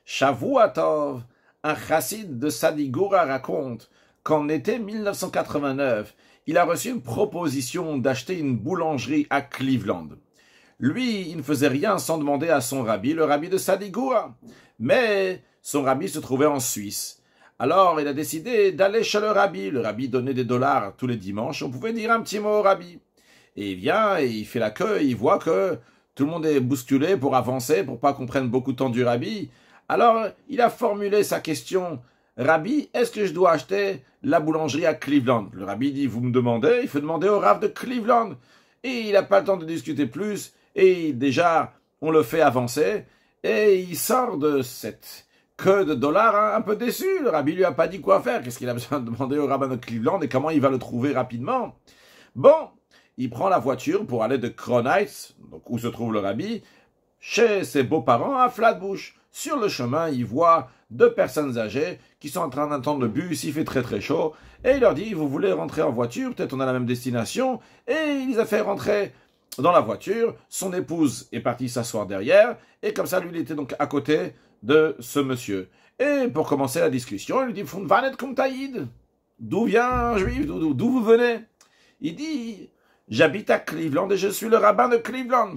Shavuatov, un chassid de Sadigoura raconte qu'en été 1989, il a reçu une proposition d'acheter une boulangerie à Cleveland. Lui, il ne faisait rien sans demander à son rabbi, le rabbi de Sadigoura. Mais son rabbi se trouvait en Suisse. Alors, il a décidé d'aller chez le rabbi. Le rabbi donnait des dollars tous les dimanches. On pouvait dire un petit mot au rabbi. Et il vient, et il fait la queue, et il voit que tout le monde est bousculé pour avancer, pour pas qu'on prenne beaucoup de temps du rabbi. Alors, il a formulé sa question. Rabbi, est-ce que je dois acheter la boulangerie à Cleveland? Le rabbi dit, vous me demandez, il faut demander au rav de Cleveland. Et il n'a pas le temps de discuter plus, et déjà, on le fait avancer, et il sort de cette queue de dollars un peu déçu. Le rabbi lui a pas dit quoi faire, qu'est-ce qu'il a besoin de demander au rabbin de Cleveland, et comment il va le trouver rapidement. Bon, il prend la voiture pour aller de Crown Heights, donc où se trouve le rabbi, chez ses beaux-parents à Flatbush. Sur le chemin, il voit deux personnes âgées qui sont en train d'attendre le bus, il fait très très chaud, et il leur dit, vous voulez rentrer en voiture, peut-être on a la même destination, et il les a fait rentrer dans la voiture, son épouse est partie s'asseoir derrière, et comme ça, lui, il était donc à côté de ce monsieur. Et pour commencer la discussion, il lui dit, Fun Vanet Kumtaïd, d'où vient un juif, d'où vous venez? Il dit, j'habite à Cleveland et je suis le rabbin de Cleveland.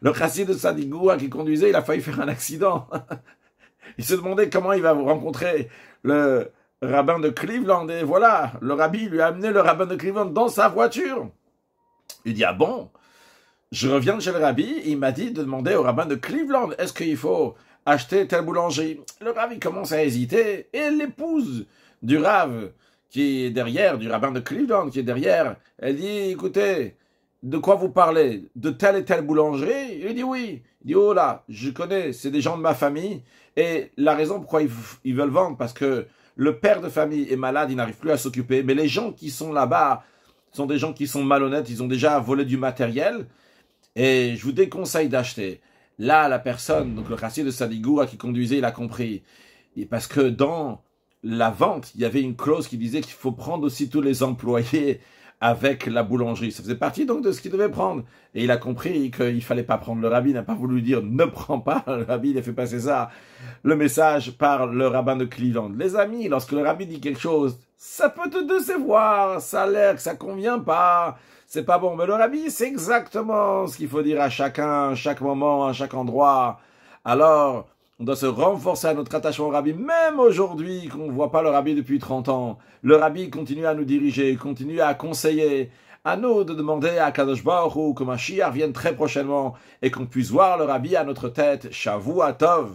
Le chassid de Sadigoura qui conduisait, il a failli faire un accident. Il se demandait comment il va rencontrer le rabbin de Cleveland. Et voilà, le rabbi lui a amené le rabbin de Cleveland dans sa voiture. Il dit, ah bon, je reviens de chez le rabbi, et il m'a dit de demander au rabbin de Cleveland, est-ce qu'il faut acheter telle boulangerie? Le rabbi commence à hésiter, et l'épouse du rav, qui est derrière, du rabbin de Cleveland, qui est derrière, elle dit, écoutez, de quoi vous parlez? De telle et telle boulangerie? Il dit oui. Il dit, oh là, je connais, c'est des gens de ma famille, et la raison pourquoi ils veulent vendre, parce que le père de famille est malade, il n'arrive plus à s'occuper, mais les gens qui sont là-bas sont des gens qui sont malhonnêtes, ils ont déjà volé du matériel, et je vous déconseille d'acheter. Là, la personne, donc le chassid de Sadigoura qui conduisait, il a compris. Et parce que dans la vente, il y avait une clause qui disait qu'il faut prendre aussi tous les employés avec la boulangerie. Ça faisait partie donc de ce qu'il devait prendre. Et il a compris qu'il fallait pas prendre. Le rabbi n'a pas voulu dire ne prends pas. Le rabbi, il a fait passer ça, le message par le rabbin de Cleveland. Les amis, lorsque le rabbi dit quelque chose, ça peut te décevoir, ça a l'air que ça convient pas, c'est pas bon. Mais le rabbi, c'est exactement ce qu'il faut dire à chacun, à chaque moment, à chaque endroit. Alors, on doit se renforcer à notre attachement au rabbi, même aujourd'hui, qu'on ne voit pas le rabbi depuis 30 ans. Le rabbi continue à nous diriger, continue à conseiller. À nous de demander à Kadosh Baruch Hu que Mashiach vienne très prochainement et qu'on puisse voir le rabbi à notre tête. Shavuatov.